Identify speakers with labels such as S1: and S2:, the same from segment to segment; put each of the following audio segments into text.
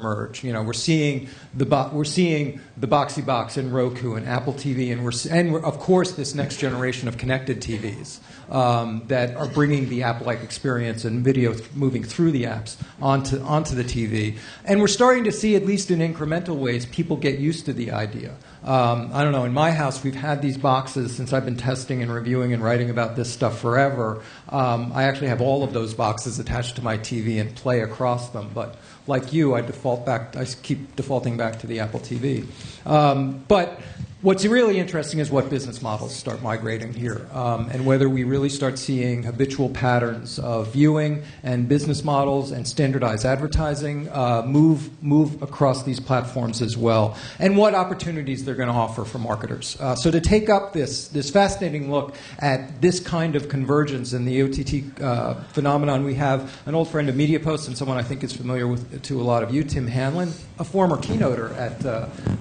S1: emerge. You know, we're seeing the Boxee Box and Roku and Apple TV, and we're of course this next generation of connected TVs that are bringing the Apple-like experience and video moving through the apps onto the TV. And we're starting to see, at least in incremental ways, people get used to the idea. I don't know, in my house we've had these boxes since I've been testing and reviewing and writing about this stuff forever. I actually have all of those boxes attached to my TV and play across them, but like you, I keep defaulting back to the Apple TV. But what's really interesting is what business models start migrating here, and whether we really start seeing habitual patterns of viewing and business models and standardized advertising move across these platforms as well, and what opportunities they're going to offer for marketers. So to take up this fascinating look at this kind of convergence in the OTT phenomenon, we have an old friend of MediaPost and someone I think is familiar to a lot of you, Tim Hanlon, a former keynoter at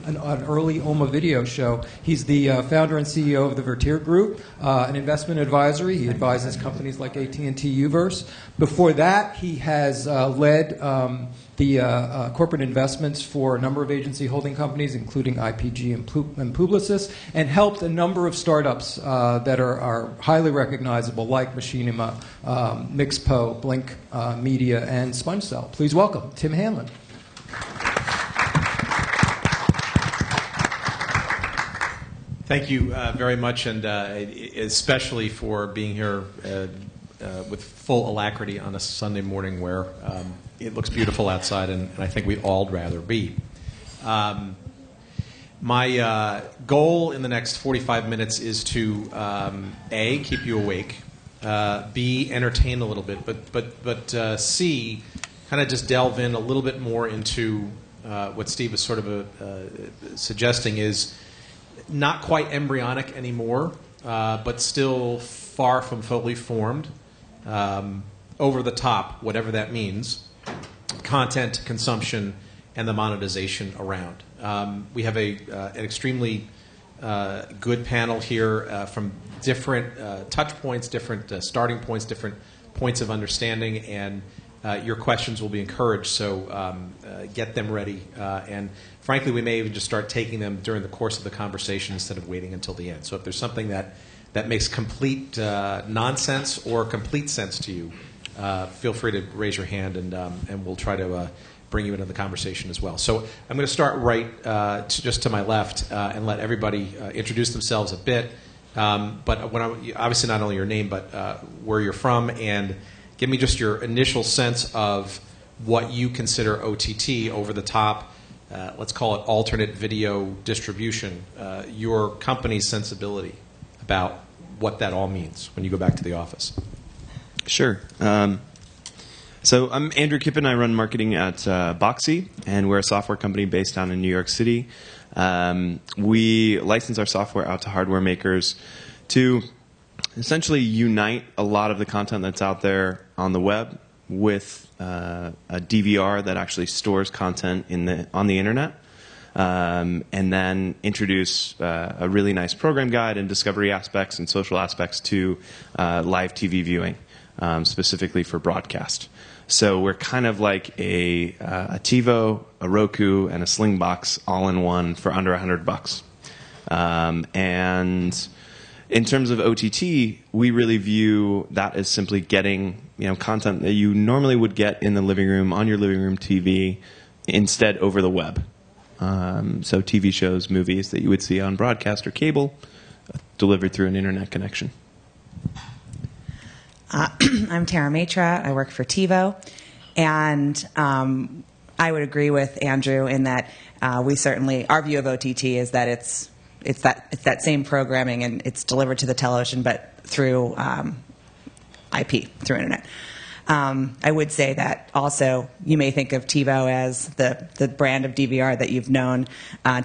S1: an early OMA video show. He's the founder and CEO of the Vertere Group, an investment advisory. He advises companies like AT&T Uverse. Before that, he has led the corporate investments for a number of agency holding companies, including IPG and Publicis, and helped a number of startups that are highly recognizable, like Machinima, Mixpo, Blink Media, and SpongeCell. Please welcome Tim Hanlon.
S2: Thank you very much, and especially for being here with full alacrity on a Sunday morning where it looks beautiful outside, and I think we'd all rather be. My goal in the next 45 minutes is to A, keep you awake, B, entertain a little bit, but C, kind of just delve in a little bit more into what Steve was sort of suggesting is not quite embryonic anymore, but still far from fully formed, over the top, whatever that means, content consumption and the monetization around. We have an extremely good panel here from different touch points, different starting points, different points of understanding, and your questions will be encouraged, so get them ready. And frankly, we may even just start taking them during the course of the conversation instead of waiting until the end. So if there's something that makes complete nonsense or complete sense to you, feel free to raise your hand, and we'll try to bring you into the conversation as well. So I'm going to start right just to my left and let everybody introduce themselves a bit. But obviously not only your name, but where you're from, and give me just your initial sense of what you consider OTT, over the top, let's call it alternate video distribution, your company's sensibility about what that all means when you go back to the office. Sure.
S3: So I'm Andrew Kippen. I run marketing at Boxee, and we're a software company based down in New York City. We license our software out to hardware makers to essentially unite a lot of the content that's out there on the web with a DVR that actually stores content on the internet, and then introduce a really nice program guide and discovery aspects and social aspects to live TV viewing, specifically for broadcast. So we're kind of like a TiVo, a Roku, and a Slingbox all in one for under $100. And in terms of OTT, we really view that as simply getting content that you normally would get in the living room, on your living room TV, instead over the web. So TV shows, movies that you would see on broadcast or cable, delivered through an internet connection.
S4: I'm Tara Maitra. I work for TIVO, and I would agree with Andrew in that we certainly, our view of OTT is that it's that same programming, and it's delivered to the television, but through IP, through internet. I would say that also you may think of TiVo as the brand of DVR that you've known.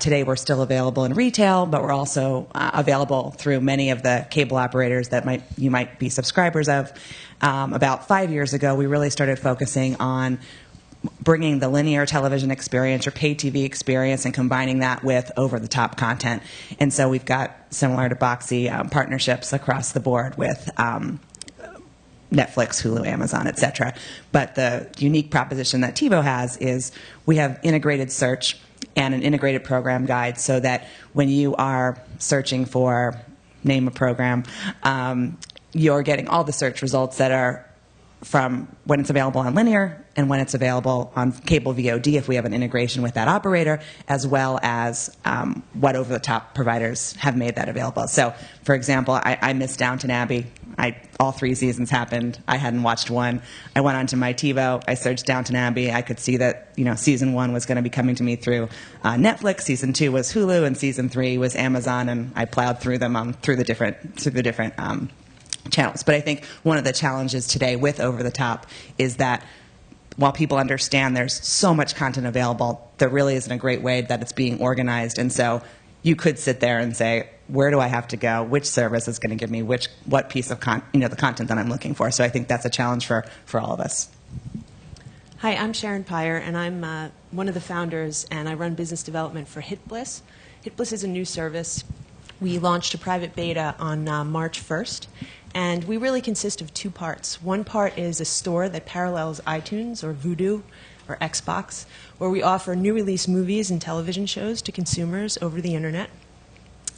S4: Today we're still available in retail, but we're also available through many of the cable operators that you might be subscribers of. About 5 years ago, we really started focusing on bringing the linear television experience or pay TV experience and combining that with over-the-top content. And so we've got, similar to Boxee, partnerships across the board with Netflix, Hulu, Amazon, etc. But the unique proposition that TiVo has is we have integrated search and an integrated program guide, so that when you are searching for, name a program, you're getting all the search results that are from when it's available on linear and when it's available on cable VOD, if we have an integration with that operator, as well as what over-the-top providers have made that available. So, for example, I missed Downton Abbey. All 3 seasons happened. I hadn't watched one. I went onto my TiVo. I searched Downton Abbey. I could see that season 1 was going to be coming to me through Netflix. Season 2 was Hulu, and season 3 was Amazon. And I plowed through them through the different channels. But I think one of the challenges today with over-the-top is that while people understand there's so much content available, there really isn't a great way that it's being organized. And so you could sit there and say, where do I have to go? Which service is going to give me what piece of the content that I'm looking for? So I think that's a challenge for all of us.
S5: Hi, I'm Sharon Peyer, and I'm one of the founders, and I run business development for HitBliss. HitBliss is a new service. We launched a private beta on March 1st. And we really consist of 2 parts. One part is a store that parallels iTunes or Vudu or Xbox, where we offer new release movies and television shows to consumers over the internet.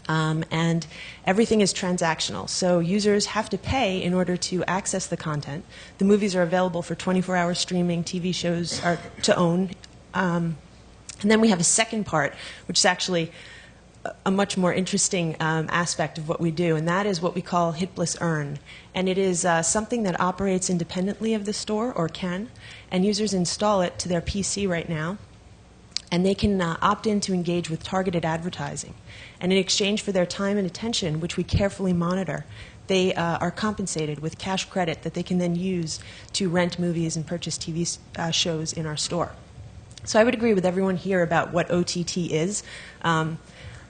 S5: And everything is transactional. So users have to pay in order to access the content. The movies are available for 24-hour streaming. TV shows are to own. And then we have a second part, which is actually a much more interesting aspect of what we do, and that is what we call HitBliss Earn. And it is something that operates independently of the store, or can, and users install it to their PC right now, and they can opt in to engage with targeted advertising. And in exchange for their time and attention, which we carefully monitor, they are compensated with cash credit that they can then use to rent movies and purchase TV shows in our store. So I would agree with everyone here about what OTT is.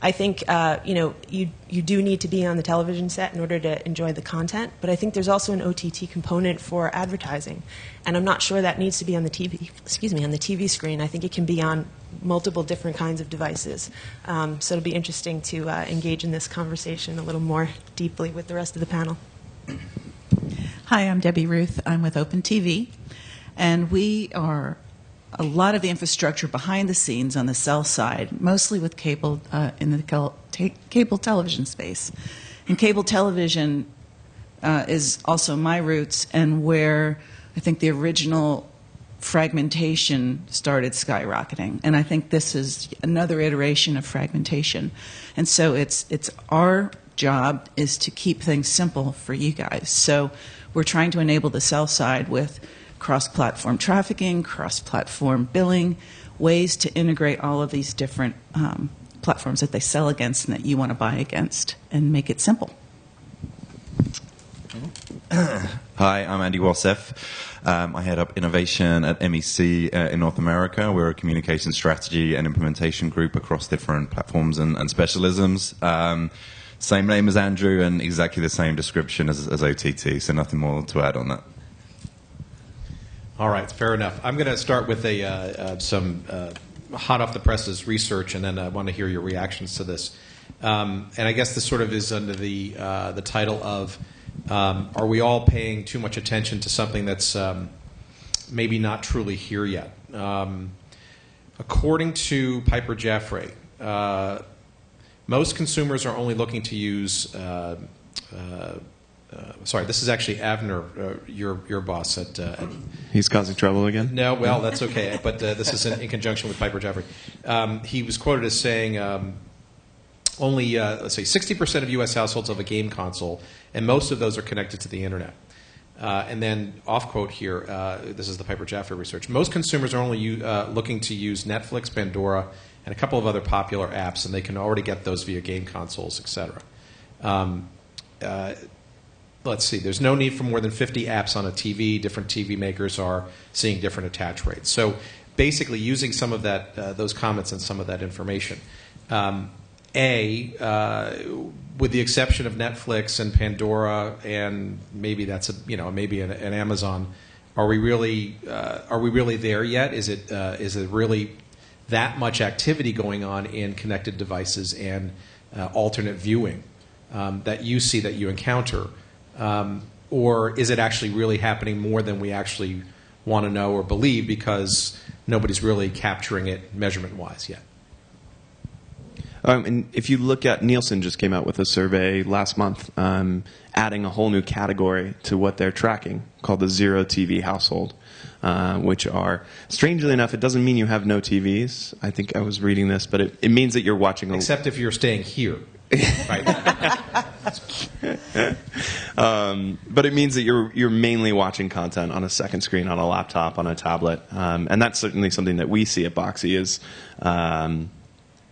S5: I think you do need to be on the television set in order to enjoy the content, but I think there's also an OTT component for advertising, and I'm not sure that needs to be on the TV. On the TV screen. I think it can be on multiple different kinds of devices. So it'll be interesting to engage in this conversation a little more deeply with the rest of the panel.
S6: Hi, I'm Debby Ruth. I'm with Open TV, and we are a lot of the infrastructure behind the scenes on the sell side, mostly with cable in the cable television space. And cable television is also my roots, and where I think the original fragmentation started skyrocketing. And I think this is another iteration of fragmentation. And so it's our job is to keep things simple for you guys. So we're trying to enable the sell side with cross-platform trafficking, cross-platform billing, ways to integrate all of these different platforms that they sell against and that you want to buy against, and make it simple.
S7: Hi, I'm Andy Wassef. I head up innovation at MEC in North America. We're a communication strategy and implementation group across different platforms and specialisms. Same name as Andrew and exactly the same description as OTT, so nothing more to add on that.
S2: All right, fair enough. I'm going to start with some hot off the presses research, and then I want to hear your reactions to this. And I guess this sort of is under the title of "Are we all paying too much attention to something that's maybe not truly here yet?" According to Piper Jaffray, most consumers are only looking to use. Sorry, this is actually Avner, your boss at.
S3: He's causing trouble again?
S2: No, well, that's okay. But this is in conjunction with Piper Jaffray. He was quoted as saying only, let's say, 60% of U.S. households have a game console, and most of those are connected to the internet. And then, off quote here, this is the Piper Jaffray research. Most consumers are only looking to use Netflix, Pandora, and a couple of other popular apps, and they can already get those via game consoles, etc. Let's see, there's no need for more than 50 apps on a TV. Different TV makers are seeing different attach rates. So basically using some of that, those comments and some of that information. With the exception of Netflix and Pandora, and maybe that's maybe an Amazon, are we really there yet? Is it really that much activity going on in connected devices and alternate viewing that you see, that you encounter? or is it actually really happening more than we actually want to know or believe because nobody's really capturing it measurement-wise yet?
S3: And if you look at, Nielsen just came out with a survey last month adding a whole new category to what they're tracking called the zero TV household, which are, strangely enough, it doesn't mean you have no TVs. I think I was reading this, but it means that you're watching
S2: Except if you're staying here. Right.
S3: But it means that you're mainly watching content on a second screen, on a laptop, on a tablet, and that's certainly something that we see at Boxee is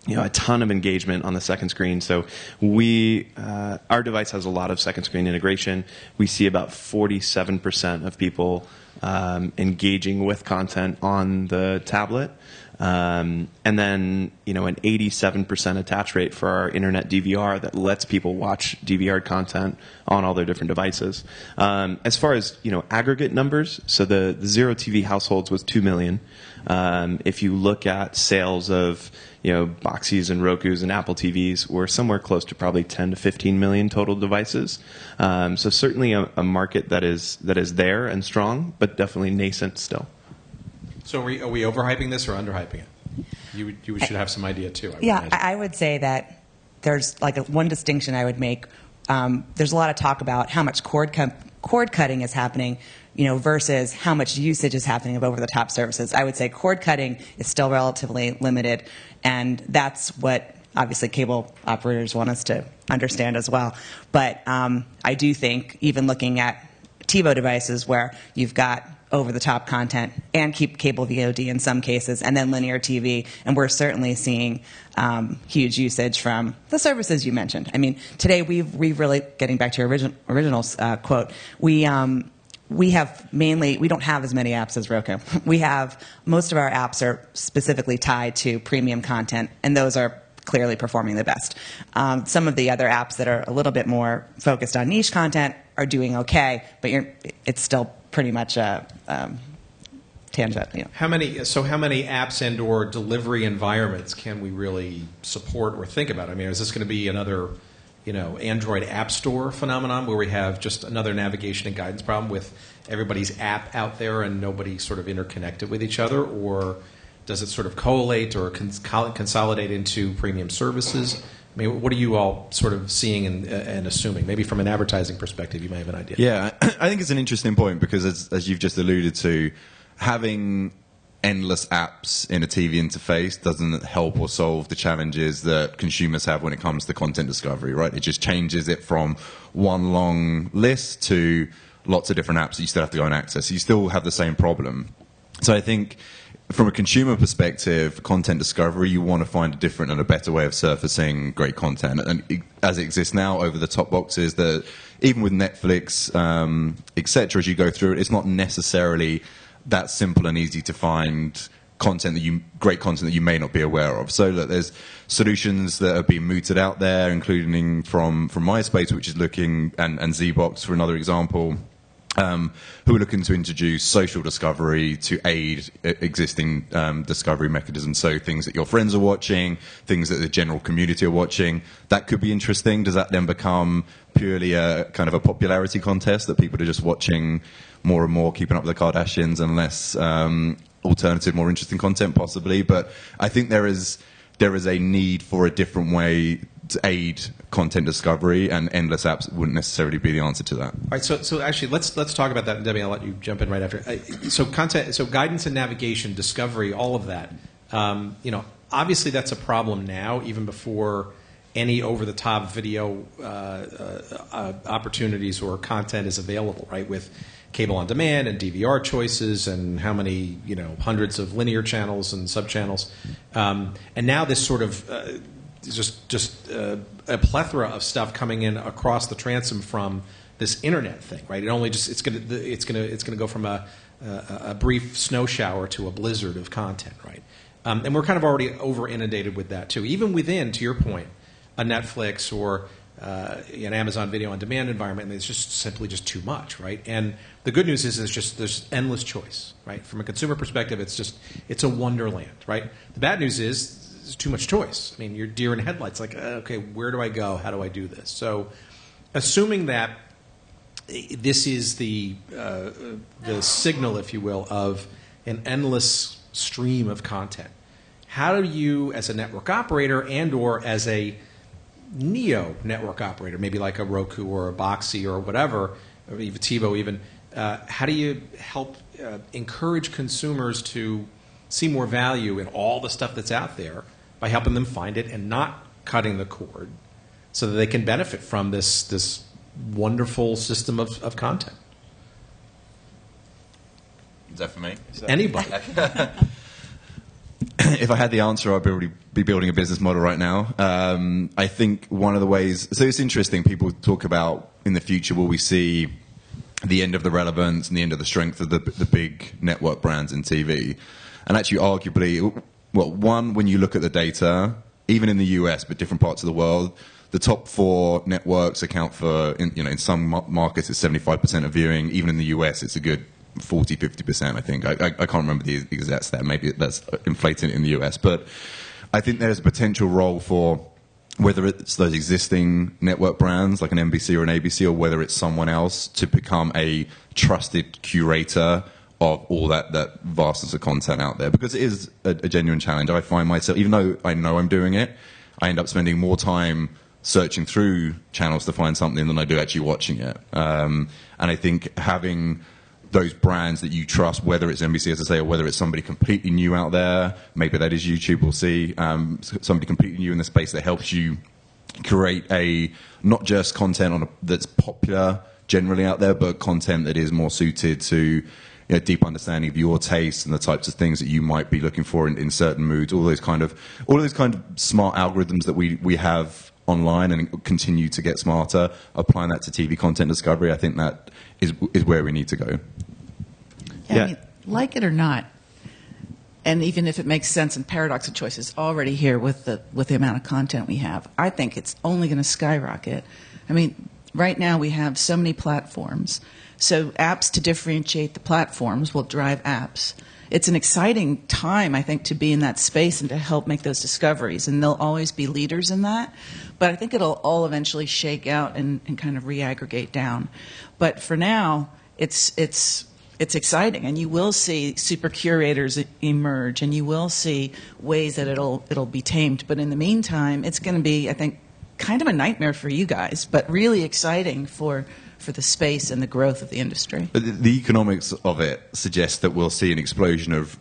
S3: a ton of engagement on the second screen. So our device has a lot of second screen integration. We see about 47% of people engaging with content on the tablet. And then, an 87% attach rate for our internet DVR that lets people watch DVR content on all their different devices. As far as, aggregate numbers, so the zero TV households was 2 million. If you look at sales of, Boxees and Rokus and Apple TVs, we're somewhere close to probably 10 to 15 million total devices. So certainly a market that is there and strong, but definitely nascent still.
S2: So are we overhyping this or underhyping it? You should have some idea too.
S4: I would say that there's one distinction I would make. There's a lot of talk about how much cord cutting is happening, versus how much usage is happening of over-the-top services. I would say cord cutting is still relatively limited, and that's what obviously cable operators want us to understand as well. But I do think even looking at TiVo devices where you've got over-the-top content and keep cable VOD in some cases, and then linear TV. And we're certainly seeing huge usage from the services you mentioned. I mean, today we've really, getting back to your original quote, we don't have as many apps as Roku. Most of our apps are specifically tied to premium content, and those are clearly performing the best. Some of the other apps that are a little bit more focused on niche content are doing okay, but it's still pretty much a tangent.
S2: How many apps and or delivery environments can we really support or think about? I mean, is this going to be another, Android App Store phenomenon where we have just another navigation and guidance problem with everybody's app out there and nobody sort of interconnected with each other, or does it sort of collate or consolidate into premium services? I mean, what are you all sort of seeing and assuming? Maybe from an advertising perspective, you may have an idea.
S7: Yeah, I think it's an interesting point because, as you've just alluded to, having endless apps in a TV interface doesn't help or solve the challenges that consumers have when it comes to content discovery, right? It just changes it from one long list to lots of different apps that you still have to go and access. So you still have the same problem. So I think from a consumer perspective, content discovery, you want to find a different and a better way of surfacing great content. And as it exists now, over-the-top boxes, that even with Netflix, etc., as you go through it, it's not necessarily that simple and easy to find great content that you may not be aware of. So look, there's solutions that are being mooted out there, including from MySpace, which is looking, and ZBox for another example, who are looking to introduce social discovery to aid existing discovery mechanisms. So things that your friends are watching, things that the general community are watching. That could be interesting. Does that then become purely a kind of a popularity contest that people are just watching more and more, keeping up with the Kardashians and less alternative, more interesting content possibly? But I think there is a need for a different way to aid content discovery, and endless apps wouldn't necessarily be the answer to that.
S2: All right, so actually, let's talk about that, and Debbie, I'll let you jump in right after. So guidance and navigation, discovery, all of that. Obviously that's a problem now, even before any over-the-top video opportunities or content is available, right? With cable on demand and DVR choices and how many, hundreds of linear channels and sub-channels. And now this sort of just a plethora of stuff coming in across the transom from this internet thing, right? It's gonna go from a brief snow shower to a blizzard of content, right? And we're kind of already over inundated with that too. Even within, to your point, a Netflix or an Amazon Video on Demand environment, and it's just simply just too much, right? And the good news is there's endless choice, right? From a consumer perspective, it's a wonderland, right? The bad news is there's too much choice. I mean, you're deer in headlights. Like, okay, where do I go? How do I do this? So, assuming that this is the signal, if you will, of an endless stream of content. How do you, as a network operator and/or as a neo network operator, maybe like a Roku or a Boxee or whatever, or even TiVo even, how do you help encourage consumers to see more value in all the stuff that's out there by helping them find it and not cutting the cord so that they can benefit from this wonderful system of content?
S7: Is that for me?
S2: Anybody.
S7: If I had the answer, I'd already be building a business model right now. I think one of the ways... So it's interesting, people talk about in the future, will we see the end of the relevance and the end of the strength of the big network brands in TV? And actually, arguably, well, one, when you look at the data, even in the US, but different parts of the world, the top 4 networks account for, in some markets, it's 75% of viewing. Even in the US, it's a good 40, 50%, I think. I can't remember the exact stat. Maybe that's inflating in the US. But I think there's a potential role for, whether it's those existing network brands like an NBC or an ABC, or whether it's someone else, to become a trusted curator of all that vastness of content out there. Because it is a genuine challenge. I find myself, even though I know I'm doing it, I end up spending more time searching through channels to find something than I do actually watching it. And I think having those brands that you trust, whether it's NBC, as I say, or whether it's somebody completely new out there, maybe that is YouTube, we'll see, somebody completely new in the space that helps you create not just content that's popular generally out there, but content that is more suited to deep understanding of your tastes and the types of things that you might be looking for in certain moods, all those kind of smart algorithms that we have online and continue to get smarter, applying that to TV content discovery. I think that is where we need to go.
S6: Yeah. I mean, like it or not, and even if it makes sense, and paradox of choice is already here with the amount of content we have, I think it's only going to skyrocket. I mean, right now we have so many platforms, so apps to differentiate the platforms will drive apps. It's an exciting time, I think, to be in that space and to help make those discoveries, and there'll always be leaders in that, but I think it'll all eventually shake out and kind of re-aggregate down. But for now, it's exciting, and you will see super curators emerge, and you will see ways that it'll be tamed. But in the meantime, it's going to be, I think, kind of a nightmare for you guys, but really exciting for the space and the growth of the industry.
S7: The economics of it suggests that we'll see an explosion of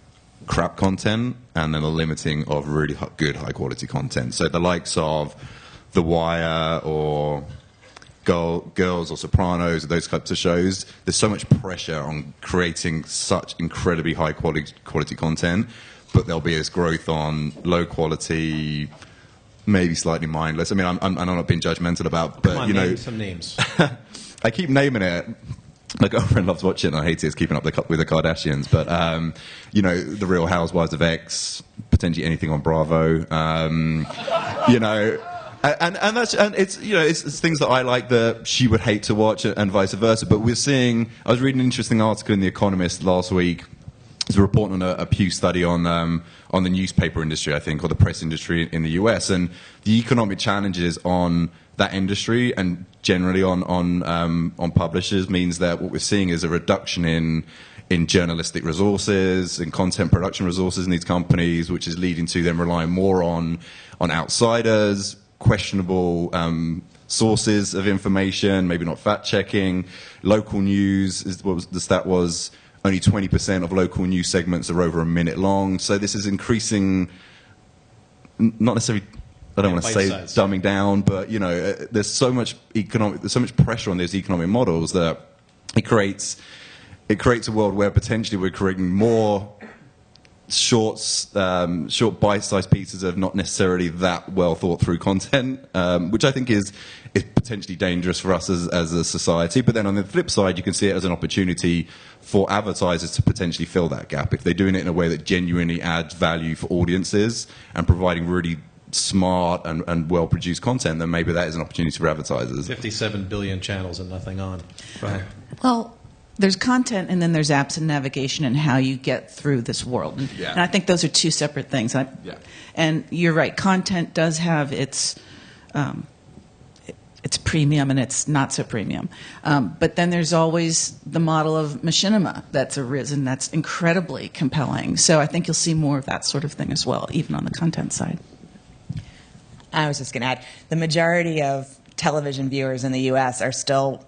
S7: crap content and then a limiting of really good high-quality content. So the likes of The Wire or Girls or Sopranos, or those types of shows, there's so much pressure on creating such incredibly high-quality content, but there'll be this growth on low-quality, maybe slightly mindless. I mean, I'm not being judgmental about, but
S2: Come on, name some names.
S7: I keep naming it. My girlfriend loves watching it, and I hate it. It's Keeping Up with the Kardashians. But, The Real Housewives of X, potentially anything on Bravo. And it's things that I like that she would hate to watch, and vice versa. But we're seeing, I was reading an interesting article in The Economist last week. There's a report on a Pew study on the newspaper industry, I think, or the press industry in the US, and the economic challenges on that industry and generally on publishers means that what we're seeing is a reduction in journalistic resources and content production resources in these companies, which is leading to them relying more on outsiders, questionable sources of information, maybe not fact checking. Local news the stat was. Only 20% of local news segments are over a minute long. So this is increasing, not necessarily, I don't want to say dumbing down, but there's so much pressure on these economic models that it creates a world where potentially we're creating more short bite-sized pieces of not necessarily that well thought through content, which I think is potentially dangerous for us as a society. But then on the flip side, you can see it as an opportunity for advertisers to potentially fill that gap. If they're doing it in a way that genuinely adds value for audiences and providing really smart and well-produced content, then maybe that is an opportunity for advertisers.
S2: 57 billion channels and nothing on. Go ahead.
S6: Well, there's content, and then there's apps and navigation and how you get through this world. And I think those are two separate things. And you're right, content does have its it's premium and it's not so premium. But then there's always the model of machinima that's arisen that's incredibly compelling. So I think you'll see more of that sort of thing as well, even on the content side.
S4: I was just going to add, the majority of television viewers in the U.S. are still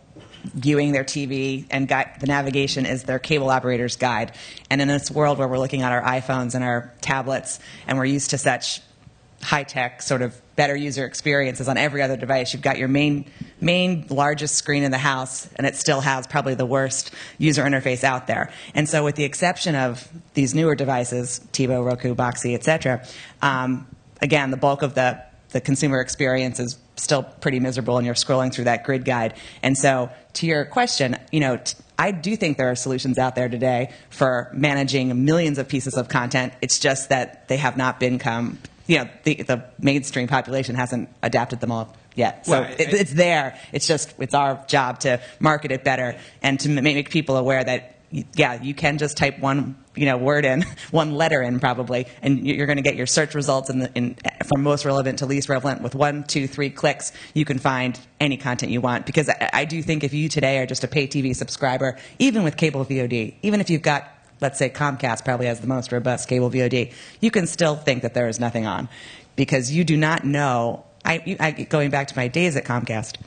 S4: viewing their TV, and the navigation is their cable operator's guide. And in this world where we're looking at our iPhones and our tablets, and we're used to such high-tech, sort of better user experiences on every other device, you've got your main largest screen in the house, and it still has probably the worst user interface out there. And so with the exception of these newer devices, TiVo, Roku, Boxee, et cetera, again, the bulk of the consumer experience is still pretty miserable, and you're scrolling through that grid guide. And so to your question, I do think there are solutions out there today for managing millions of pieces of content. It's just that they have not become, the mainstream population hasn't adapted them all yet. So it's there. It's our job to market it better and to make people aware that, yeah, you can just type one word in, one letter in probably, and you're going to get your search results from most relevant to least relevant with 1, 2, 3 clicks. You can find any content you want, because I do think if you today are just a pay TV subscriber, even with cable VOD, even if you've got, let's say Comcast probably has the most robust cable VOD, you can still think that there is nothing on, because you do not know. Going back to my days at Comcast,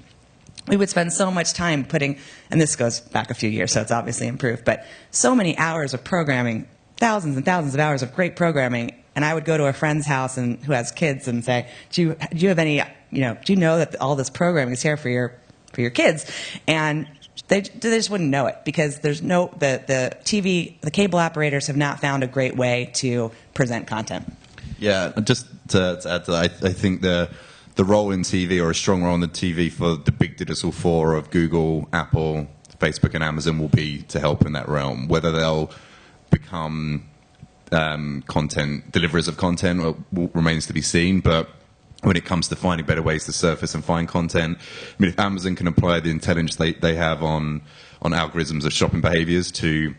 S4: we would spend so much time putting, and this goes back a few years, so it's obviously improved, but so many hours of programming, thousands and thousands of hours of great programming, and I would go to a friend's house who has kids and say, do you have any, do you know that all this programming is here for your kids? And they just wouldn't know it, because there's the cable operators have not found a great way to present content.
S7: Yeah, just to add to that, I think the role in TV, or a strong role in the TV for the big digital four of Google, Apple, Facebook, and Amazon, will be to help in that realm. Whether they'll become content deliverers of content remains to be seen. But when it comes to finding better ways to surface and find content, I mean, if Amazon can apply the intelligence they have on algorithms of shopping behaviors to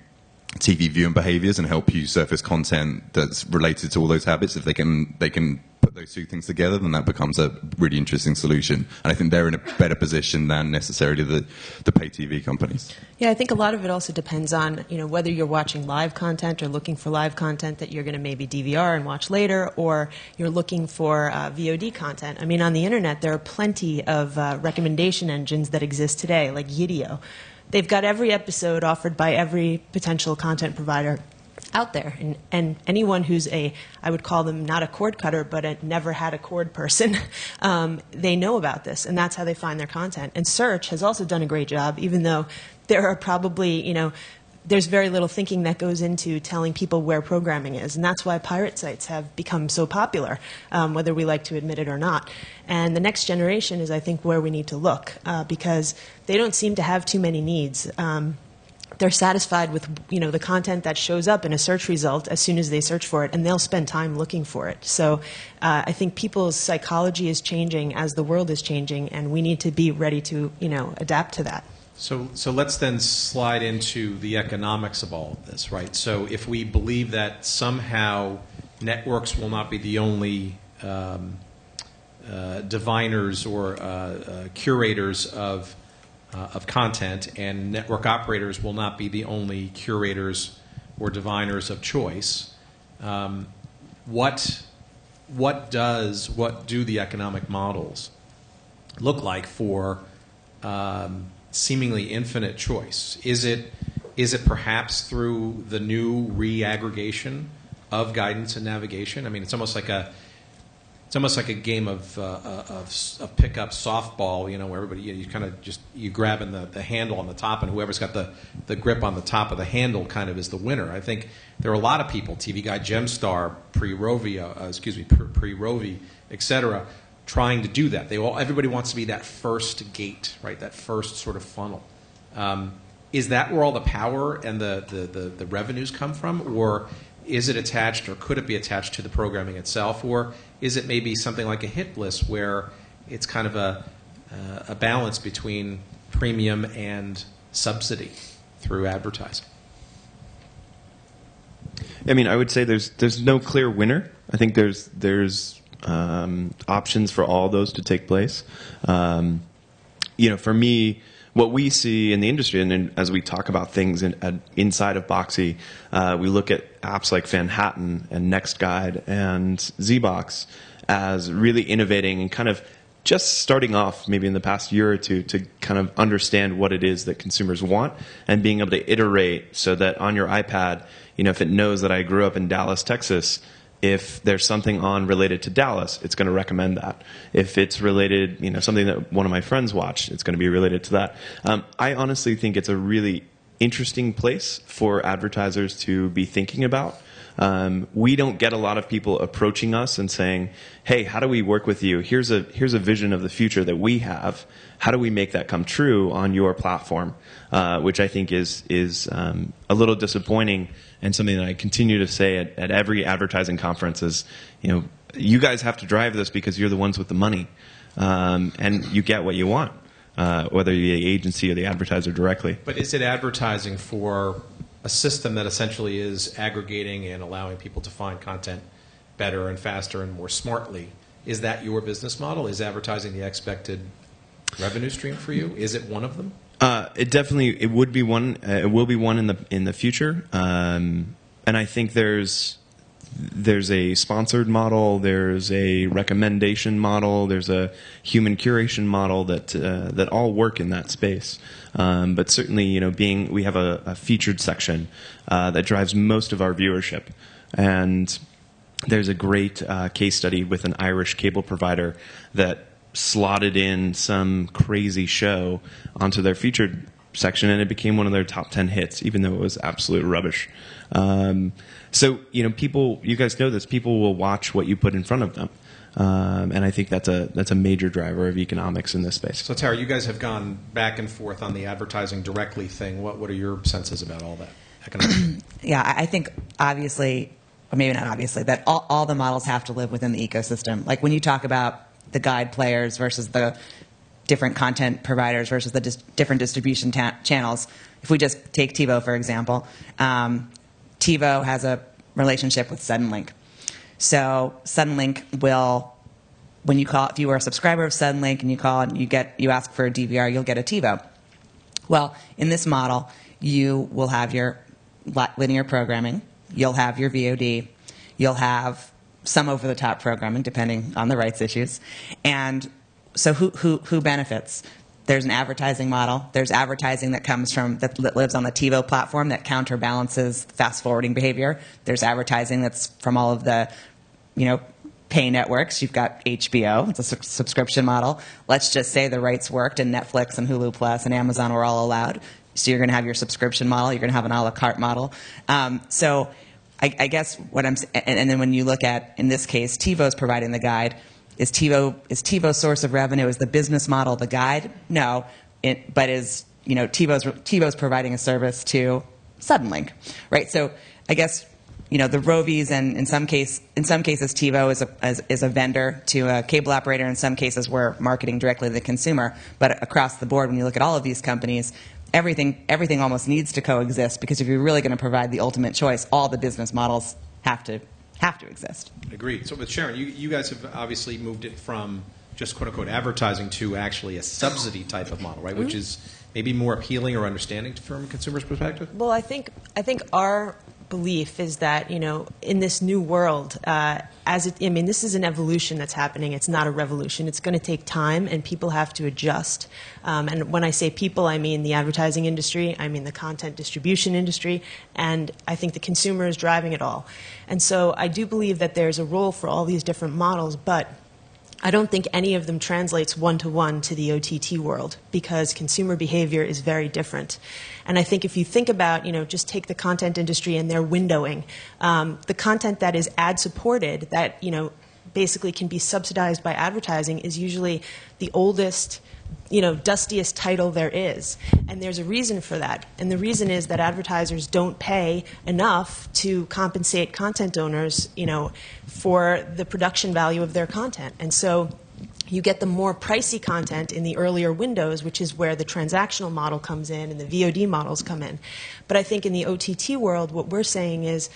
S7: TV viewing behaviors and help you surface content that's related to all those habits, if they can put those two things together, then that becomes a really interesting solution. And I think they're in a better position than necessarily the pay TV companies.
S5: Yeah, I think a lot of it also depends on whether you're watching live content or looking for live content that you're going to maybe DVR and watch later, or you're looking for VOD content. I mean, on the internet there are plenty of recommendation engines that exist today, like Yideo. They've got every episode offered by every potential content provider out there. And anyone who's I would call them not a cord cutter, but a never had a cord person, they know about this, and that's how they find their content. And search has also done a great job, even though there are probably, there's very little thinking that goes into telling people where programming is. And that's why pirate sites have become so popular, whether we like to admit it or not. And the next generation is, I think, where we need to look, because they don't seem to have too many needs. They're satisfied with the content that shows up in a search result as soon as they search for it, and they'll spend time looking for it. So I think people's psychology is changing as the world is changing, and we need to be ready to adapt to that.
S2: So let's then slide into the economics of all of this, right? So if we believe that somehow networks will not be the only diviners or curators of content, and network operators will not be the only curators or diviners of choice, what do the economic models look like for seemingly infinite choice? Is it perhaps through the new re-aggregation of guidance and navigation? I mean, it's almost like a game of pickup softball, where everybody you kind of you grabbing the handle on the top, and whoever's got the grip on the top of the handle kind of is the winner. I think there are a lot of people, TV Guide, Gemstar, pre-Rovi, etc., trying to do that. Everybody wants to be that first gate, right? That first sort of funnel. Is that where all the power and the revenues come from, or is it attached, or could it be attached to the programming itself, or is it maybe something like a HitBliss where it's kind of a balance between premium and subsidy through advertising?
S3: I mean, I would say there's no clear winner. I think there's options for all those to take place. for me, what we see in the industry, and then as we talk about things inside of Boxee, we look at apps like Fanhattan and NextGuide and ZBox as really innovating and kind of just starting off maybe in the past year or two to kind of understand what it is that consumers want and being able to iterate so that on your iPad, if it knows that I grew up in Dallas, Texas, if there's something on related to Dallas, it's going to recommend that. If it's related, something that one of my friends watched, it's going to be related to that. I honestly think it's a really interesting place for advertisers to be thinking about. We don't get a lot of people approaching us and saying, hey, how do we work with you? Here's a vision of the future that we have. How do we make that come true on your platform? Which I think is a little disappointing, and something that I continue to say at every advertising conference is, you guys have to drive this because you're the ones with the money, and you get what you want, whether you're the agency or the advertiser directly.
S2: But is it advertising for a system that essentially is aggregating and allowing people to find content better and faster and more smartly? Is that your business model? Is advertising the expected revenue stream for you? Is it one of them?
S3: It would be one. It will be one in the future. And I think there's a sponsored model, there's a recommendation model, there's a human curation model that all work in that space. But certainly, we have a featured section that drives most of our viewership, and there's a great case study with an Irish cable provider that slotted in some crazy show onto their featured section, and it became one of their top 10 hits, even though it was absolute rubbish. So, people, you guys know this, people will watch what you put in front of them. And I think that's a major driver of economics in this space.
S2: So, Tara, you guys have gone back and forth on the advertising directly thing. What are your senses about all that economics?
S4: Yeah, I think obviously, or maybe not obviously, that all the models have to live within the ecosystem. Like when you talk about the guide players versus the different content providers versus the different distribution channels. If we just take TiVo, for example, TiVo has a relationship with Suddenlink. So Suddenlink will, if you are a subscriber of Suddenlink and you call and you ask for a DVR, you'll get a TiVo. Well, in this model, you will have your linear programming, you'll have your VOD, you'll have some over-the-top programming, depending on the rights issues. And so who benefits? There's an advertising model. There's advertising that lives on the TiVo platform that counterbalances fast-forwarding behavior. There's advertising that's from all of the, pay networks. You've got HBO. It's a subscription model. Let's just say the rights worked and Netflix and Hulu Plus and Amazon were all allowed. So you're going to have your subscription model. You're going to have an a la carte model. So I guess and then when you look at, in this case, TiVo's providing the guide. Is TiVo's source of revenue, is the business model the guide? No, but is TiVo's providing a service to Suddenlink, right? So I guess the Rovies, and in some cases TiVo is a vendor to a cable operator. In some cases we're marketing directly to the consumer. But across the board, when you look at all of these companies, everything almost needs to coexist, because if you're really going to provide the ultimate choice, all the business models have to exist.
S2: Agreed. So with Sharon, you guys have obviously moved it from just quote-unquote advertising to actually a subsidy type of model, right? Mm-hmm. Which is maybe more appealing or understanding from a consumer's perspective?
S5: Well, I think our belief is that, in this new world, this is an evolution that's happening. It's not a revolution. It's going to take time, and people have to adjust. And when I say people, I mean the advertising industry, I mean the content distribution industry, and I think the consumer is driving it all. And so I do believe that there's a role for all these different models, but I don't think any of them translates one-to-one to the OTT world, because consumer behavior is very different. And I think if you think about, just take the content industry and their windowing, the content that is ad-supported, that, basically can be subsidized by advertising, is usually the oldest, dustiest title there is. And there's a reason for that. And the reason is that advertisers don't pay enough to compensate content owners, for the production value of their content. And so you get the more pricey content in the earlier windows, which is where the transactional model comes in and the VOD models come in. But I think in the OTT world, what we're saying is,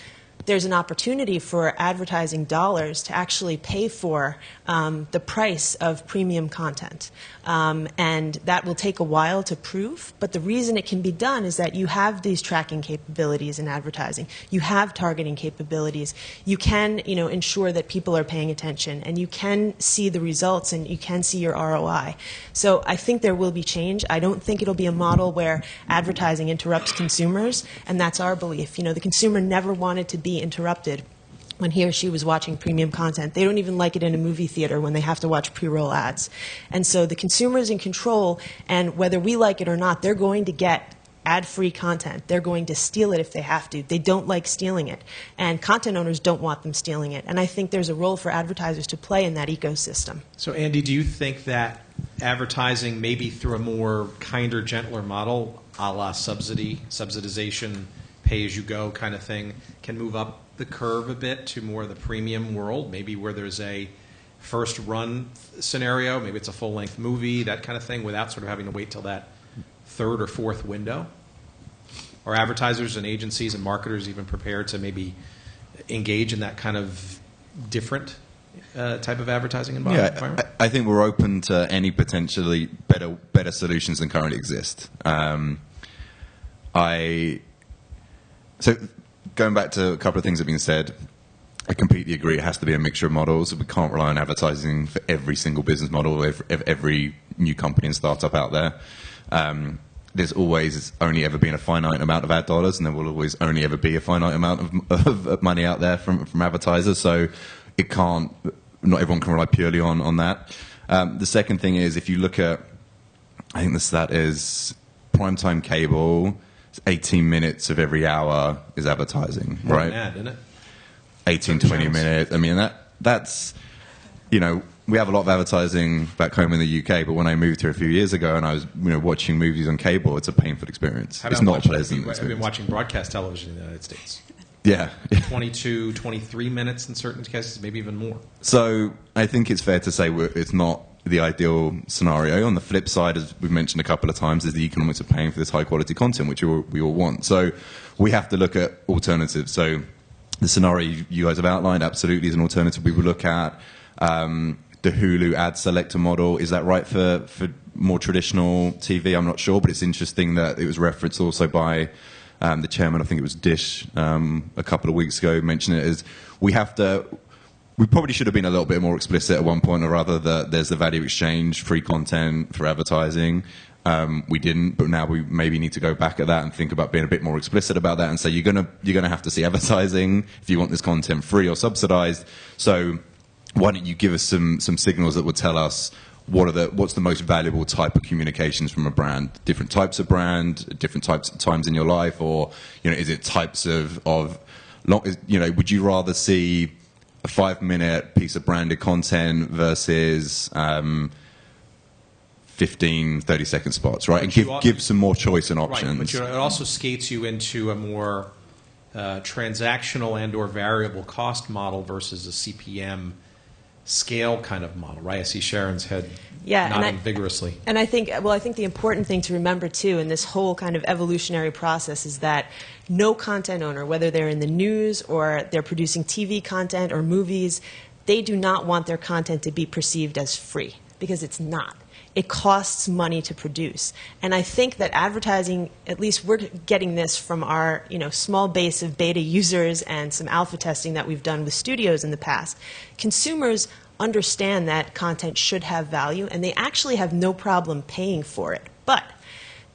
S5: there's an opportunity for advertising dollars to actually pay for the price of premium content. And that will take a while to prove, but the reason it can be done is that you have these tracking capabilities in advertising. You have targeting capabilities. You can, ensure that people are paying attention, and you can see the results, and you can see your ROI. So I think there will be change. I don't think it'll be a model where advertising interrupts consumers, and that's our belief. The consumer never wanted to be interrupted when he or she was watching premium content. They don't even like it in a movie theater when they have to watch pre-roll ads. And so the consumer is in control, and whether we like it or not, they're going to get ad-free content. They're going to steal it if they have to. They don't like stealing it. And content owners don't want them stealing it. And I think there's a role for advertisers to play in that ecosystem.
S2: So, Andy, do you think that advertising, maybe through a more kinder, gentler model, a la subsidization, pay-as-you-go kind of thing, can move up the curve a bit to more of the premium world, maybe where there's a first-run scenario, maybe it's a full-length movie, that kind of thing, without sort of having to wait till that third or fourth window? Are advertisers and agencies and marketers even prepared to maybe engage in that kind of different type of advertising environment?
S7: Yeah, I think we're open to any potentially better solutions than currently exist. So going back to a couple of things that have been said, I completely agree. It has to be a mixture of models. We can't rely on advertising for every single business model of every new company and startup out there. There's always only ever been a finite amount of ad dollars, and there will always only ever be a finite amount of money out there from advertisers. So it can't. Not everyone can rely purely on that. The second thing is, if you look at, I think the stat is primetime cable. 18 minutes of every hour is advertising,
S2: More
S7: right?
S2: than that, isn't it?
S7: 18, 20 minutes. I mean, that's, we have a lot of advertising back home in the UK, but when I moved here a few years ago and I was, watching movies on cable, it's a painful experience. It's not a pleasant experience.
S2: I've been watching broadcast television in the United States.
S7: Yeah.
S2: 22, 23 minutes in certain cases, maybe even more.
S7: So I think it's fair to say it's not the ideal scenario. On the flip side, as we've mentioned a couple of times, is the economics of paying for this high-quality content, which we all want. So we have to look at alternatives. So the scenario you guys have outlined absolutely is an alternative we would look at. The Hulu ad selector model, is that right for more traditional TV? I'm not sure, but it's interesting that it was referenced also by the chairman, I think it was Dish, a couple of weeks ago, mentioned it as we probably should have been a little bit more explicit at one point or other that there's the value exchange, free content for advertising. We didn't, but now we maybe need to go back at that and think about being a bit more explicit about that and say you're gonna have to see advertising if you want this content free or subsidized. So why don't you give us some signals that would tell us what's the most valuable type of communications from a brand? Different types of brand, different times in your life, or is it types of long? Would you rather see a 5-minute piece of branded content versus 15, 30-second spots, right? And give some more choice and options.
S2: Right, but it also skates you into a more transactional and or variable cost model versus a CPM scale kind of model, right? I see Sharon's head nodding vigorously.
S5: And I think the important thing to remember, too, in this whole kind of evolutionary process is that no content owner, whether they're in the news or they're producing TV content or movies, they do not want their content to be perceived as free, because it's not. It costs money to produce. And I think that advertising, at least we're getting this from our small base of beta users and some alpha testing that we've done with studios in the past. Consumers understand that content should have value, and they actually have no problem paying for it. But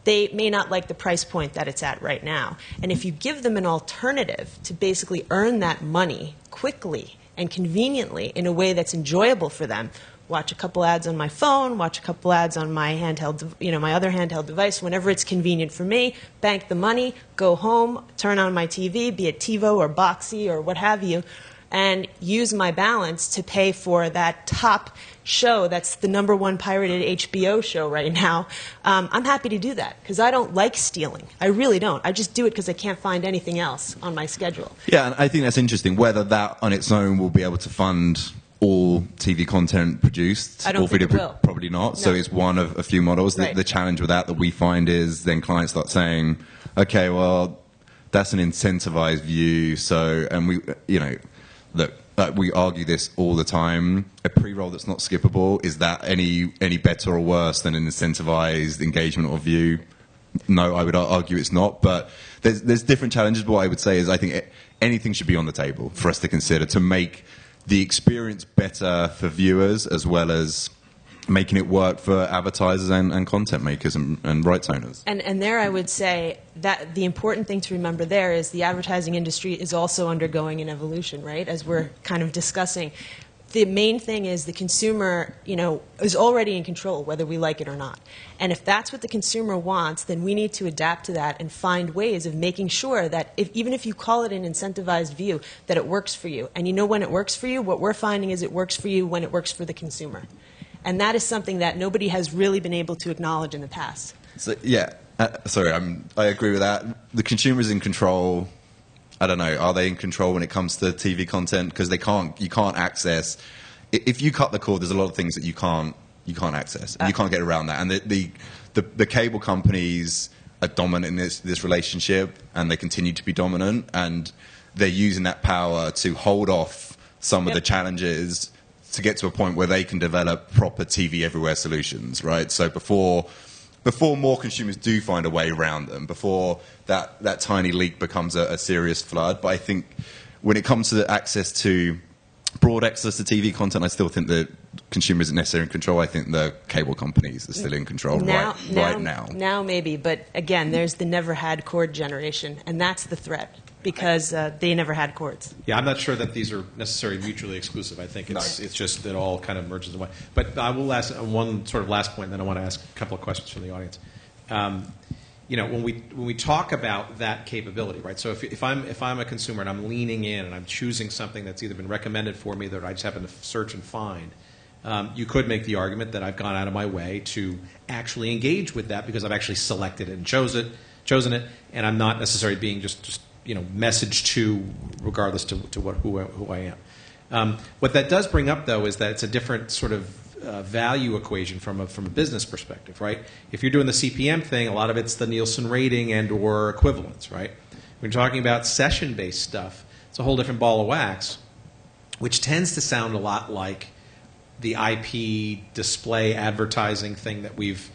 S5: they may not like the price point that it's at right now. And if you give them an alternative to basically earn that money quickly and conveniently in a way that's enjoyable for them, watch a couple ads on my phone, watch a couple ads on my handheld, my other handheld device, whenever it's convenient for me, bank the money, go home, turn on my TV, be it TiVo or Boxee or what have you, and use my balance to pay for that top show that's the #1 pirated HBO show right now. I'm happy to do that because I don't like stealing. I really don't. I just do it because I can't find anything else on my schedule.
S7: Yeah, and I think that's interesting. Whether that on its own will be able to fund all TV content produced,
S5: I don't think it will.
S7: Probably not. No. So it's one of a few models.
S5: Right.
S7: The challenge with that we find is then clients start saying, okay, well, that's an incentivized view. So, and we, look, we argue this all the time. A pre-roll that's not skippable, is that any better or worse than an incentivized engagement or view? No, I would argue it's not. But there's different challenges. But what I would say is I think anything should be on the table for us to consider to make the experience better for viewers, as well as making it work for advertisers and content makers and rights owners.
S5: And there I would say that the important thing to remember there is the advertising industry is also undergoing an evolution, right, as we're kind of discussing. The main thing is the consumer, is already in control, whether we like it or not. And if that's what the consumer wants, then we need to adapt to that and find ways of making sure that even if you call it an incentivized view, that it works for you. And when it works for you, what we're finding is it works for you when it works for the consumer. And that is something that nobody has really been able to acknowledge in the past.
S7: So, yeah, I agree with that. The consumer's in control. I don't know, are they in control when it comes to TV content? Because you can't access. If you cut the cord, there's a lot of things that you can't access. And you can't get around that. And the cable companies are dominant in this relationship, and they continue to be dominant. And they're using that power to hold off some of the challenges to get to a point where they can develop proper TV everywhere solutions, right? So before more consumers do find a way around them, before that tiny leak becomes a serious flood. But I think when it comes to the access to broad access to TV content, I still think that consumers isn't necessarily in control. I think the cable companies are still in control right now.
S5: Now maybe, but again, there's the never had cord generation, and that's the threat. Because they never had cords.
S2: Yeah, I'm not sure that these are necessarily mutually exclusive. I think it's just that all kind of merges in one. But I will ask one sort of last point, and then I want to ask a couple of questions from the audience. When we talk about that capability, right? So if I'm a consumer and I'm leaning in and I'm choosing something that's either been recommended for me that I just happen to search and find, you could make the argument that I've gone out of my way to actually engage with that because I've actually selected it and chosen it, and I'm not necessarily being just message to, regardless to who I am. What that does bring up, though, is that it's a different sort of value equation from a business perspective, right? If you're doing the CPM thing, a lot of it's the Nielsen rating and or equivalence, right? When you're talking about session-based stuff, it's a whole different ball of wax, which tends to sound a lot like the IP display advertising thing that we've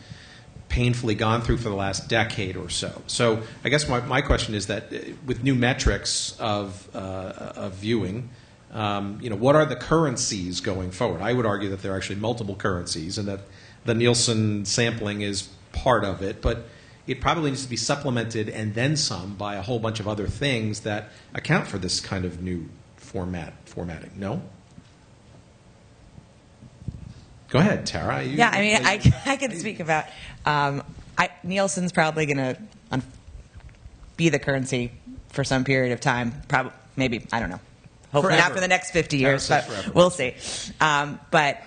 S2: painfully gone through for the last decade or so. So I guess my question is that with new metrics of viewing, what are the currencies going forward? I would argue that there are actually multiple currencies and that the Nielsen sampling is part of it, but it probably needs to be supplemented and then some by a whole bunch of other things that account for this kind of new formatting. No? Go ahead, Tara.
S4: I can speak about. Nielsen's probably going to be the currency for some period of time. Maybe, I don't know. Hopefully not for the next 50 years, but we'll see. But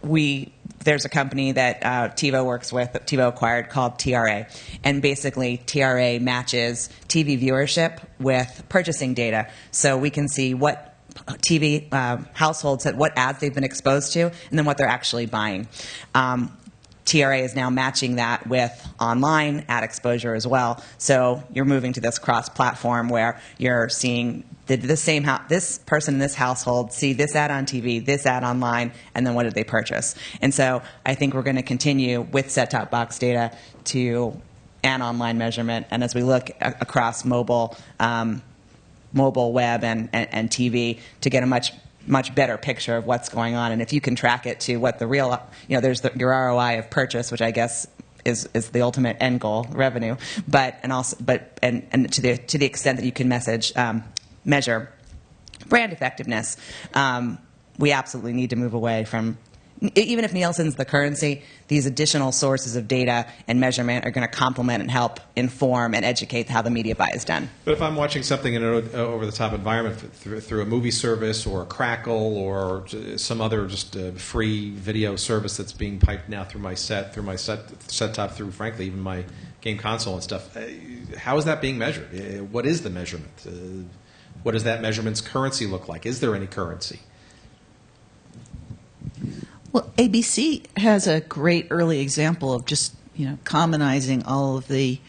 S4: there's a company that TIVO works with, that TIVO acquired, called TRA. And basically, TRA matches TV viewership with purchasing data. So we can see what TV households, what ads they've been exposed to, and then what they're actually buying. TRA is now matching that with online ad exposure as well. So you're moving to this cross-platform where you're seeing this person in this household see this ad on TV, this ad online, and then what did they purchase? And so I think we're going to continue with set-top box data and online measurement. And as we look across mobile web and TV to get a much better picture of what's going on. And if you can track it to what the real, there's your ROI of purchase, which I guess is the ultimate end goal, revenue. But to the extent that you can measure brand effectiveness, we absolutely need to move away from. Even if Nielsen's the currency, these additional sources of data and measurement are going to complement and help inform and educate how the media buy is done.
S2: But if I'm watching something in an over-the-top environment through a movie service or a Crackle or some other just free video service that's being piped now through my set-top, through, frankly, even my game console and stuff, how is that being measured? What is the measurement? What does that measurement's currency look like? Is there any currency?
S6: Well, ABC has a great early example of just commonizing all of the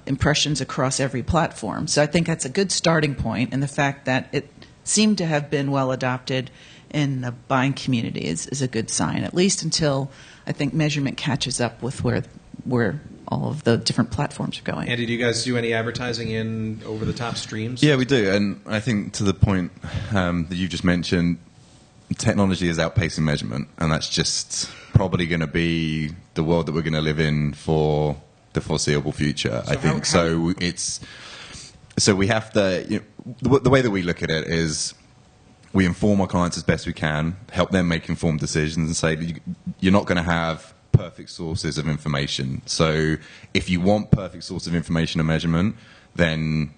S6: impressions across every platform. So I think that's a good starting point, and the fact that it seemed to have been well adopted in the buying community is a good sign, at least until I think measurement catches up with where all of the different platforms are going.
S2: Andy, do you guys do any advertising in over-the-top streams?
S7: Yeah, we do. And I think to the point that you just mentioned, technology is outpacing measurement, and that's just probably going to be the world that we're going to live in for the foreseeable future, I think. So we have to, the way that we look at it is we inform our clients as best we can, help them make informed decisions, and say you're not going to have perfect sources of information. So if you want perfect source of information and measurement, then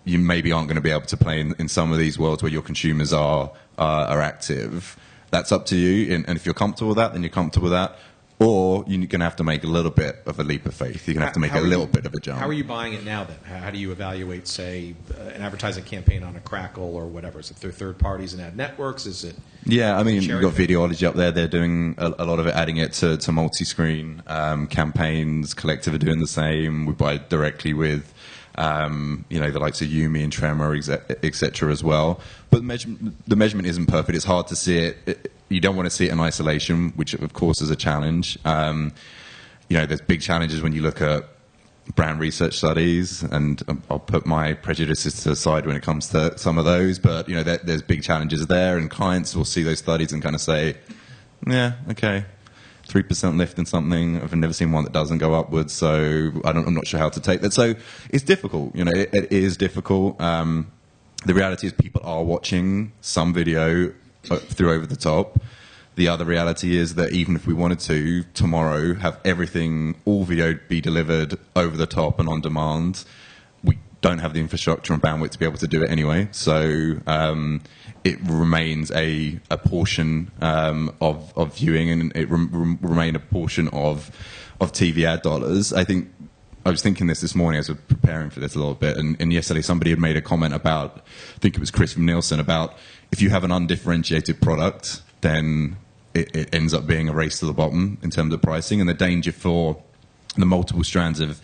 S7: you maybe aren't going to be able to play in some of these worlds where your consumers are active. That's up to you, and if you're comfortable with that, then you're comfortable with that. Or you're going to have to make a little bit of a leap of faith. You're going to have to make a little bit of a jump.
S2: How are you buying it now, then? How do you evaluate, say, an advertising campaign on a Crackle or whatever? Is it through third parties and ad networks? Is it?
S7: Yeah, I mean, you've got Videology up there. They're doing a lot of it, adding it to multi-screen campaigns. Collective are doing the same. We buy directly with the likes of Yumi and Tremor, etc. as well. But the measurement isn't perfect. It's hard to see it. You don't want to see it in isolation, which of course is a challenge. There's big challenges when you look at brand research studies, and I'll put my prejudices to the side when it comes to some of those. But there's big challenges there, and clients will see those studies and kind of say, "Yeah, okay, 3% lift in something. I've never seen one that doesn't go upwards, so I'm not sure how to take that." So it's difficult. It is difficult. The reality is people are watching some video through over the top. The other reality is that even if we wanted to tomorrow have all video be delivered over the top and on demand, we don't have the infrastructure and bandwidth to be able to do it anyway. So it remains a portion of viewing, and it remain a portion of TV ad dollars. I think I was thinking this morning as I was preparing for this a little bit, and yesterday somebody had made a comment about, I think it was Chris from Nielsen, about if you have an undifferentiated product, then it ends up being a race to the bottom in terms of pricing. And the danger for the multiple strands of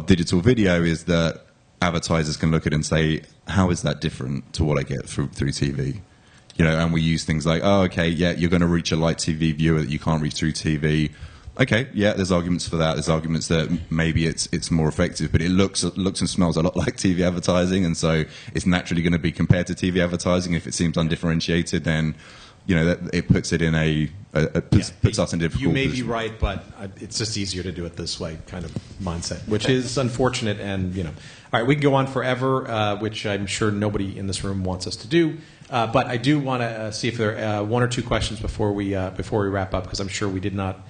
S7: digital video is that advertisers can look at it and say, how is that different to what I get through TV? And we use things like, oh, okay, yeah, you're going to reach a light TV viewer that you can't reach through TV. Okay, yeah, there's arguments for that. There's arguments that maybe it's more effective, but it looks and smells a lot like TV advertising, and so it's naturally going to be compared to TV advertising. If it seems undifferentiated, then that it puts it in puts us in a difficult
S2: You may
S7: position.
S2: be right, but it's just easier to do it this way, kind of mindset, which is unfortunate. And all right, we can go on forever, which I'm sure nobody in this room wants us to do. But I do want to see if there are one or two questions before we wrap up, because I'm sure we did not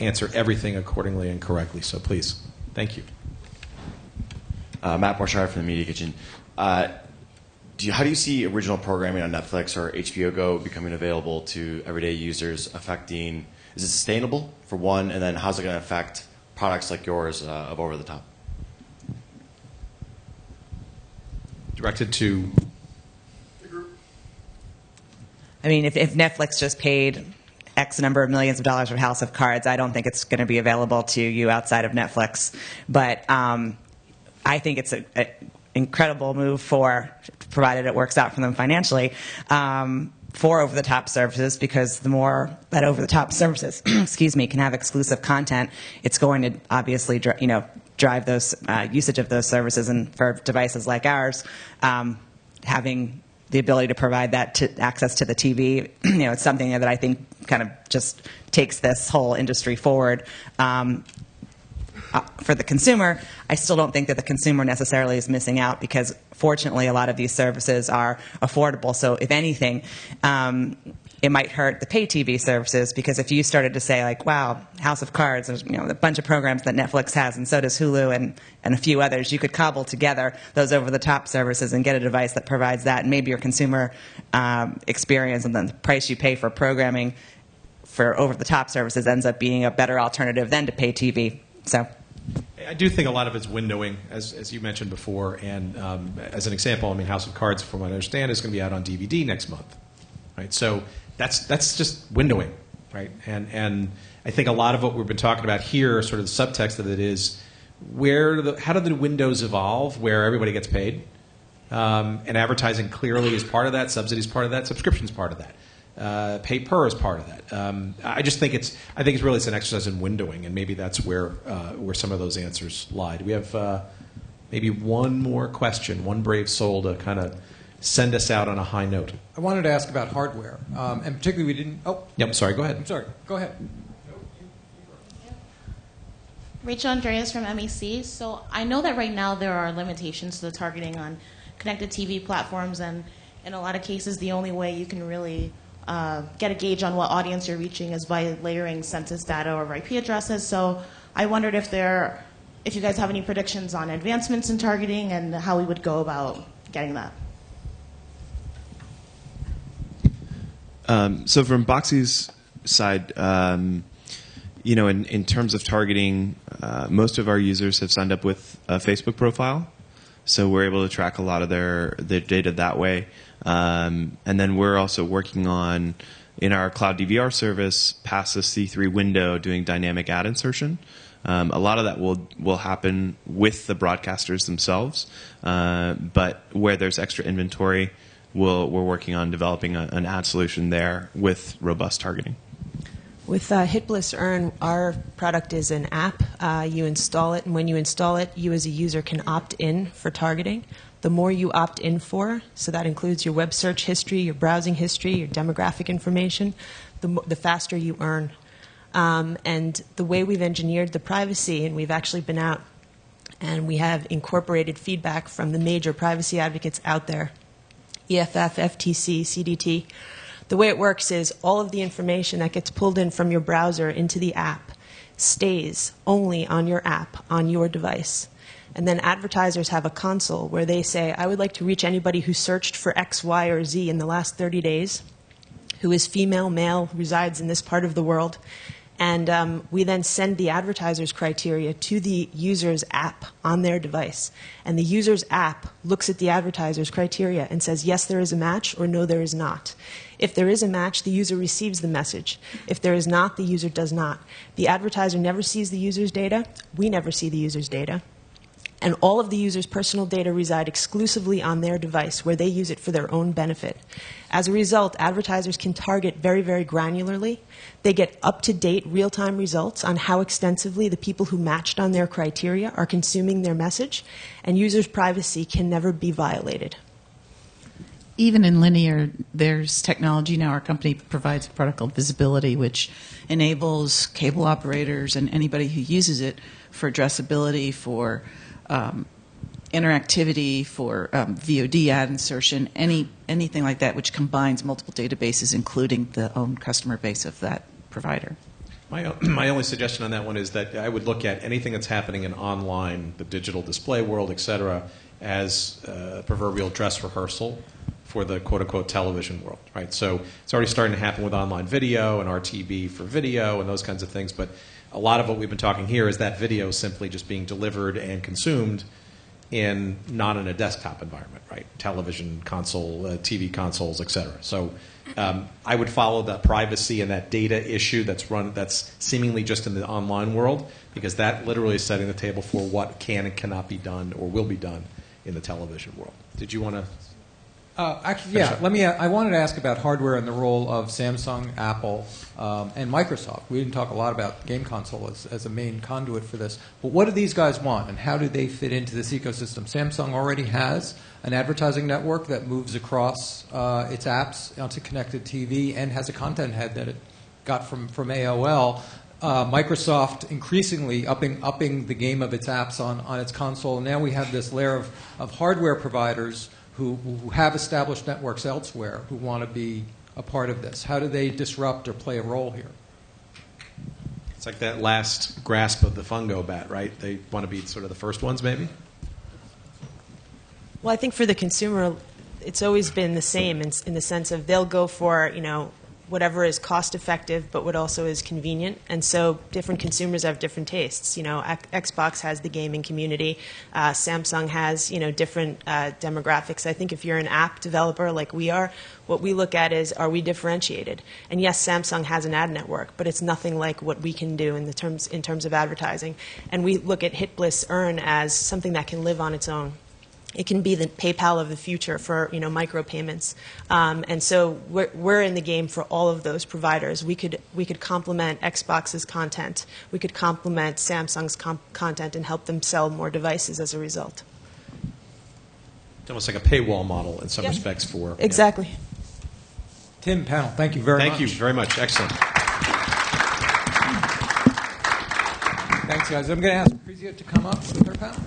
S2: answer everything accordingly and correctly. So please, thank you.
S8: Matt Borshire from the Media Kitchen. How do you see original programming on Netflix or HBO Go becoming available to everyday users? Is it sustainable, for one, and then how's it going to affect products like yours of over the top?
S2: Directed to
S4: the group. I mean, if Netflix just paid X number of millions of dollars for House of Cards, I don't think it's going to be available to you outside of Netflix. But I think it's an incredible move provided it works out for them financially, for over-the-top services, because the more that over-the-top services, can have exclusive content, it's going to obviously drive those usage of those services. And for devices like ours, having the ability to provide that access to the TV, it's something that I think kind of just takes this whole industry forward. For the consumer, I still don't think that the consumer necessarily is missing out, because fortunately a lot of these services are affordable. So if anything, it might hurt the pay TV services, because if you started to say, like, wow, House of Cards, there's a bunch of programs that Netflix has, and so does Hulu and a few others, you could cobble together those over-the-top services and get a device that provides that, and maybe your consumer experience and then the price you pay for programming for over-the-top services ends up being a better alternative than to pay TV. So
S2: I do think a lot of it's windowing, as you mentioned before. And as an example, House of Cards, from what I understand, is going to be out on DVD next month, right? So that's just windowing, right? And I think a lot of what we've been talking about here, sort of the subtext of it is, how do the windows evolve where everybody gets paid? And advertising clearly is part of that. Subsidy is part of that. Subscription is part of that. Pay per is part of that. I just think it's really an exercise in windowing, and maybe that's where some of those answers lie. Do we have maybe one more question? One brave soul to kind of send us out on a high note.
S1: I wanted to ask about hardware, and particularly we didn't. Oh,
S2: yep. Sorry. Go ahead.
S1: I'm sorry. Go ahead.
S9: Rachel Andreas from MEC. So I know that right now there are limitations to the targeting on connected TV platforms, and in a lot of cases the only way you can really get a gauge on what audience you're reaching is by layering census data or IP addresses. So I wondered if you guys have any predictions on advancements in targeting and how we would go about getting that.
S3: So from Boxee's side, in terms of targeting, most of our users have signed up with a Facebook profile, so we're able to track a lot of their data that way. And then we're also working on, in our cloud DVR service, past the C3 window, doing dynamic ad insertion. A lot of that will happen with the broadcasters themselves, but where there's extra inventory, we're working on developing an ad solution there with robust targeting.
S5: With HitBliss Earn, our product is an app. You install it, and when you install it, you as a user can opt in for targeting. The more you opt in for, so that includes your web search history, your browsing history, your demographic information, the faster you earn. And the way we've engineered the privacy, and we've actually been out and we have incorporated feedback from the major privacy advocates out there, EFF, FTC, CDT. The way it works is all of the information that gets pulled in from your browser into the app stays only on your app, on your device. And then advertisers have a console where they say, I would like to reach anybody who searched for X, Y, or Z in the last 30 days, who is female, male, resides in this part of the world. And we then send the advertiser's criteria to the user's app on their device. And the user's app looks at the advertiser's criteria and says, yes, there is a match, or no, there is not. If there is a match, the user receives the message. If there is not, the user does not. The advertiser never sees the user's data. We never see the user's data. And all of the user's personal data reside exclusively on their device, where they use it for their own benefit. As a result, advertisers can target very, very granularly. They get up-to-date, real-time results on how extensively the people who matched on their criteria are consuming their message, and users' privacy can never be violated.
S6: Even in linear, there's technology now. Our company provides a product called Visibility, which enables cable operators and anybody who uses it for addressability, for interactivity, for VOD ad insertion, anything like that, which combines multiple databases, including the own customer base of that provider.
S2: My only suggestion on that one is that I would look at anything that's happening in online, the digital display world, et cetera, as a proverbial dress rehearsal for the quote-unquote television world, right? So it's already starting to happen with online video and RTB for video and those kinds of things, but a lot of what we've been talking here is that video simply just being delivered and consumed not in a desktop environment, right? Television, console, TV consoles, et cetera. So I would follow that privacy and that data issue that's seemingly just in the online world, because that literally is setting the table for what can and cannot be done or will be done in the television world. Did you want to?
S1: Actually, yeah. I wanted to ask about hardware and the role of Samsung, Apple, and Microsoft. We didn't talk a lot about game console as a main conduit for this. But what do these guys want, and how do they fit into this ecosystem? Samsung already has an advertising network that moves across its apps onto connected TV and has a content head that it got from AOL. Microsoft increasingly upping the game of its apps on its console. Now we have this layer of hardware providers who have established networks elsewhere who want to be a part of this. How do they disrupt or play a role here?
S2: It's like that last grasp of the fungo bat, right? They want to be sort of the first ones, maybe?
S5: Well, I think for the consumer, it's always been the same in the sense of they'll go for, whatever is cost effective, but what also is convenient. And so different consumers have different tastes. Xbox has the gaming community. Samsung has, different demographics. I think if you're an app developer like we are, what we look at is, are we differentiated? And yes, Samsung has an ad network, but it's nothing like what we can do in terms of advertising. And we look at HitBliss Earn as something that can live on its own. It can be the PayPal of the future for micropayments, and so we're in the game for all of those providers. We could complement Xbox's content, we could complement Samsung's content, and help them sell more devices as a result.
S2: It's almost like a paywall model in some respects for
S5: exactly.
S1: Tim, panel, thank you very much.
S2: Thank you very much. Excellent.
S1: Thanks, guys. I'm going to ask Prezia to come up with her panel.